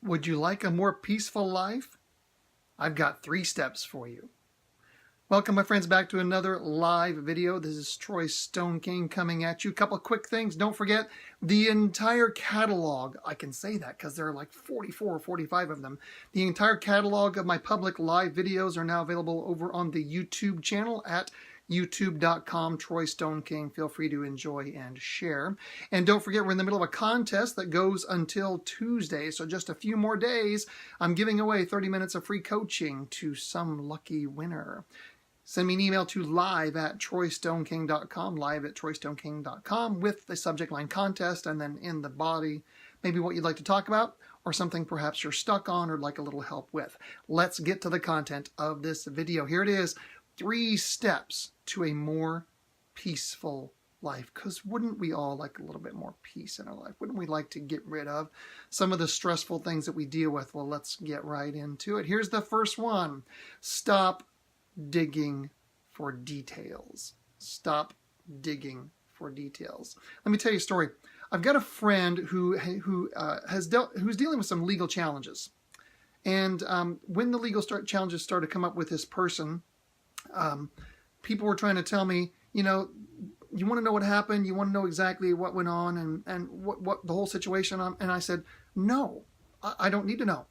Would you like a more peaceful life? I've got 3 steps for you. Welcome, my friends, back to another live video. This is Troy Stone King coming at you. A couple of quick things. Don't forget the entire catalog. I can say that because there are like 44 or 45 of them. The entire catalog of my public live videos are now available over on the YouTube channel at youtube.com, Troy Stone King. Feel free to enjoy and share. And don't forget, we're in the middle of a contest that goes until Tuesday. So just a few more days. I'm giving away 30 minutes of free coaching to some lucky winner. Send me an email to live@troystoneking.com, live@troystoneking.com with the subject line contest, and then in the body, maybe what you'd like to talk about or something perhaps you're stuck on or like a little help with. Let's get to the content of this video. Here it is, 3 steps to a more peaceful life. Because wouldn't we all like a little bit more peace in our life? Wouldn't we like to get rid of some of the stressful things that we deal with? Well, let's get right into it. Here's the first one. Stop digging for details. Stop digging for details. Let me tell you a story. I've got a friend who's dealing with some legal challenges, and when the legal challenges started to come up with this person, people were trying to tell me, you know, you want to know what happened, you want to know exactly what went on and what the whole situation. And I said, no, I don't need to know.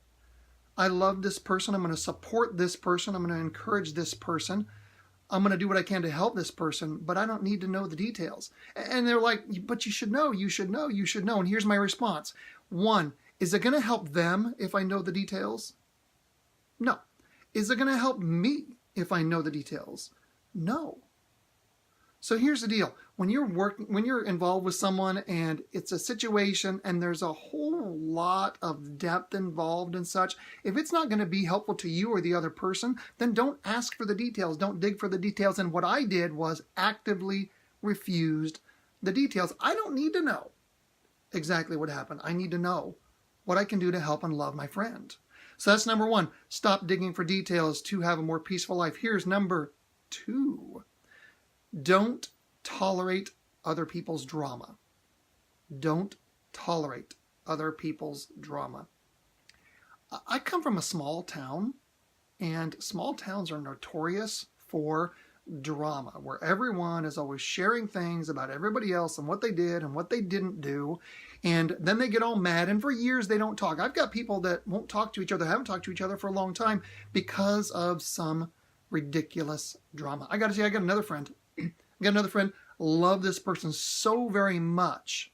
I love this person. I'm going to support this person. I'm going to encourage this person. I'm going to do what I can to help this person, but I don't need to know the details. And they're like, but you should know, you should know, you should know. And here's my response. 1, is it going to help them if I know the details? No. Is it going to help me if I know the details? No. So here's the deal. When you're involved with someone and it's a situation and there's a whole lot of depth involved and such, if it's not going to be helpful to you or the other person, then don't ask for the details. Don't dig for the details. And what I did was actively refused the details. I don't need to know exactly what happened. I need to know what I can do to help and love my friend. So that's number 1. Stop digging for details to have a more peaceful life. Here's number 2. Don't tolerate other people's drama. Don't tolerate other people's drama. I come from a small town, and small towns are notorious for drama, where everyone is always sharing things about everybody else and what they did and what they didn't do. And then they get all mad, and for years they don't talk. I've got people that won't talk to each other, haven't talked to each other for a long time because of some ridiculous drama. I got to say, I got another friend. Love this person so very much,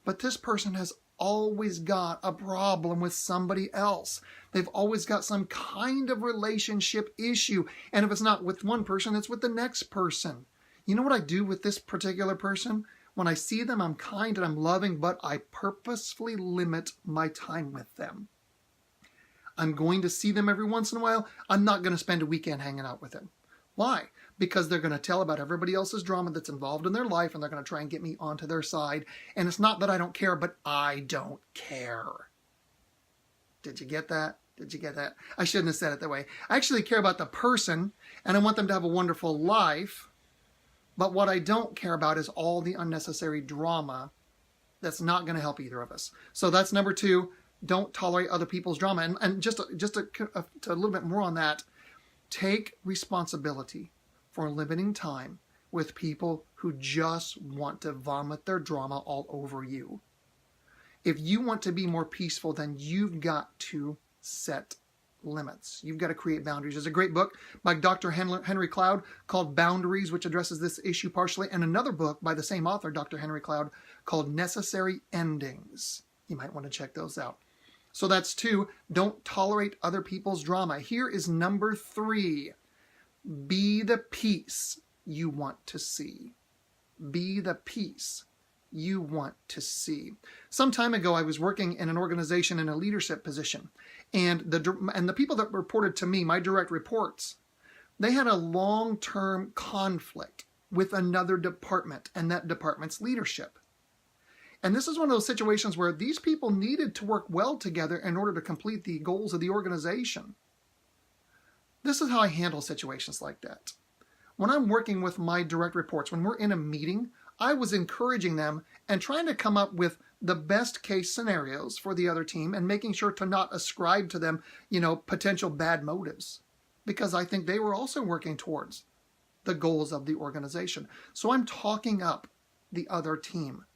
but this person has always got a problem with somebody else. They've always got some kind of relationship issue, and if it's not with one person, it's with the next person. You know what I do with this particular person? When I see them, I'm kind and I'm loving, but I purposefully limit my time with them. I'm going to see them every once in a while. I'm not going to spend a weekend hanging out with them. Why? Because they're going to tell about everybody else's drama that's involved in their life, and they're going to try and get me onto their side. And it's not that I don't care, but I don't care. Did you get that? Did you get that? I shouldn't have said it that way. I actually care about the person, and I want them to have a wonderful life. But what I don't care about is all the unnecessary drama that's not going to help either of us. So that's number 2. Don't tolerate other people's drama. And just a little bit more on that. Take responsibility for limiting time with people who just want to vomit their drama all over you. If you want to be more peaceful, then you've got to set limits. You've got to create boundaries. There's a great book by Dr. Henry Cloud called Boundaries, which addresses this issue partially, and another book by the same author, Dr. Henry Cloud, called Necessary Endings. You might want to check those out. So that's 2. Don't tolerate other people's drama. Here is number 3. Be the peace you want to see. Be the peace you want to see. Some time ago, I was working in an organization in a leadership position, and the people that reported to me, my direct reports, they had a long-term conflict with another department and that department's leadership. And this is one of those situations where these people needed to work well together in order to complete the goals of the organization. This is how I handle situations like that. When I'm working with my direct reports, when we're in a meeting, I was encouraging them and trying to come up with the best case scenarios for the other team and making sure to not ascribe to them, potential bad motives, because I think they were also working towards the goals of the organization. So I'm talking up the other team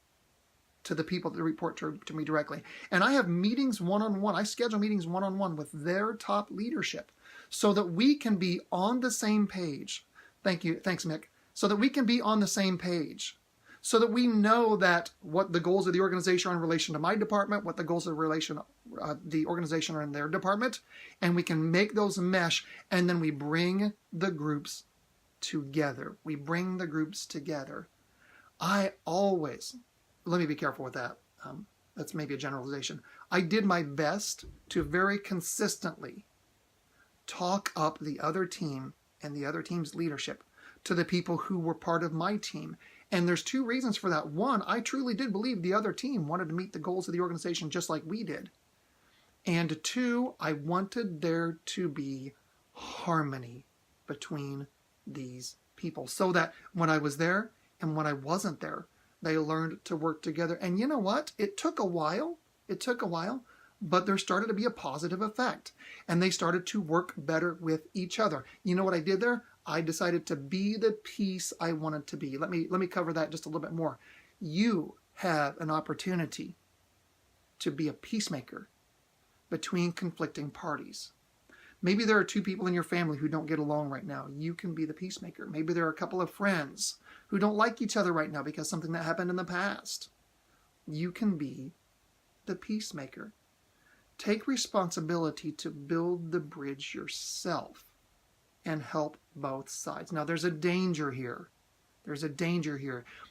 to the people that report to me directly. And I have meetings one-on-one. I schedule meetings one-on-one with their top leadership so that we can be on the same page. Thank you. Thanks, Mick. So that we can be on the same page. So that we know that what the goals of the organization are in relation to my department, what the goals of the organization are in their department, and we can make those mesh, and then we bring the groups together. We bring the groups together. I always, let me be careful with that. That's maybe a generalization. I did my best to very consistently talk up the other team and the other team's leadership to the people who were part of my team. And there's two reasons for that. One, I truly did believe the other team wanted to meet the goals of the organization just like we did. And two, I wanted there to be harmony between these people so that when I was there and when I wasn't there, they learned to work together. And you know what? It took a while. But there started to be a positive effect. And they started to work better with each other. You know what I did there? I decided to be the peace I wanted to be. Let me cover that just a little bit more. You have an opportunity to be a peacemaker between conflicting parties. Maybe there are two people in your family who don't get along right now. You can be the peacemaker. Maybe there are a couple of friends who don't like each other right now because something that happened in the past. You can be the peacemaker. Take responsibility to build the bridge yourself and help both sides. Now, there's a danger here.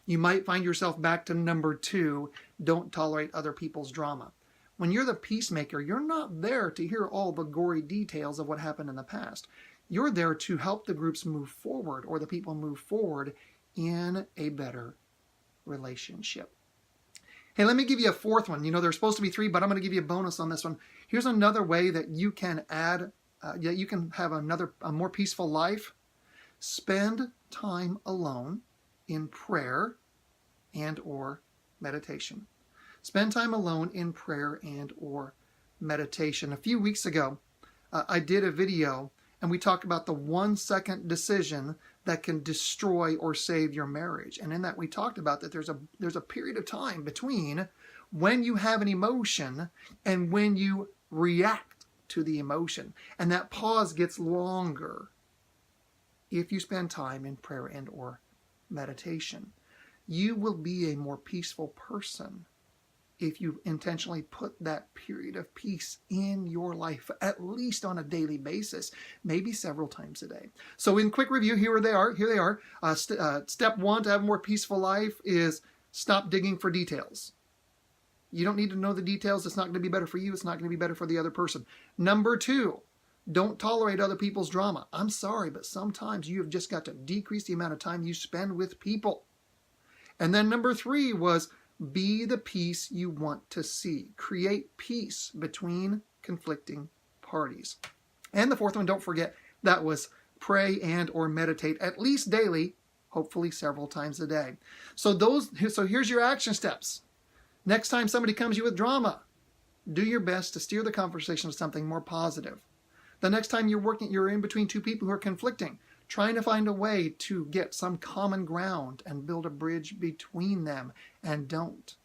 You might find yourself back to number 2, don't tolerate other people's drama. When you're the peacemaker, you're not there to hear all the gory details of what happened in the past. You're there to help the groups move forward, or the people move forward in a better relationship. Hey, let me give you a fourth one. There's supposed to be 3, but I'm going to give you a bonus on this one. Here's another way that you can add, you can have a more peaceful life. Spend time alone in prayer and or meditation. Spend time alone in prayer and or meditation. A few weeks ago, I did a video and we talked about the 1-second decision that can destroy or save your marriage. And in that we talked about that there's a period of time between when you have an emotion and when you react to the emotion. And that pause gets longer if you spend time in prayer and or meditation. You will be a more peaceful person if you intentionally put that period of peace in your life, at least on a daily basis, maybe several times a day. So in quick review, here they are. Step 1 to have a more peaceful life is stop digging for details. You don't need to know the details. It's not going to be better for you. It's not going to be better for the other person. Number 2, don't tolerate other people's drama. I'm sorry, but sometimes you have just got to decrease the amount of time you spend with people. And then number 3 was be the peace you want to see. Create peace between conflicting parties. And the 4th one, don't forget, that was pray and or meditate at least daily, hopefully several times a day. So here's your action steps. Next time somebody comes to you with drama, do your best to steer the conversation to something more positive. The next time you're in between two people who are conflicting, trying to find a way to get some common ground and build a bridge between them, and don't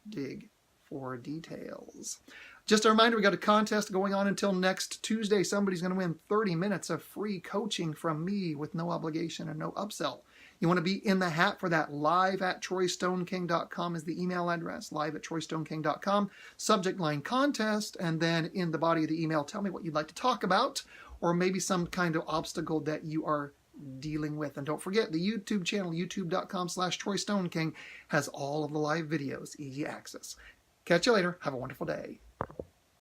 dig for details. Just a reminder, we got a contest going on until next Tuesday. Somebody's going to win 30 minutes of free coaching from me with no obligation and no upsell. You want to be in the hat for that. live@troystoneking.com is the email address, live@troystoneking.com. Subject line contest, and then in the body of the email, tell me what you'd like to talk about, or maybe some kind of obstacle that you are dealing with. And don't forget, the YouTube channel, youtube.com/TroyStoneKing, has all of the live videos, easy access. Catch you later. Have a wonderful day.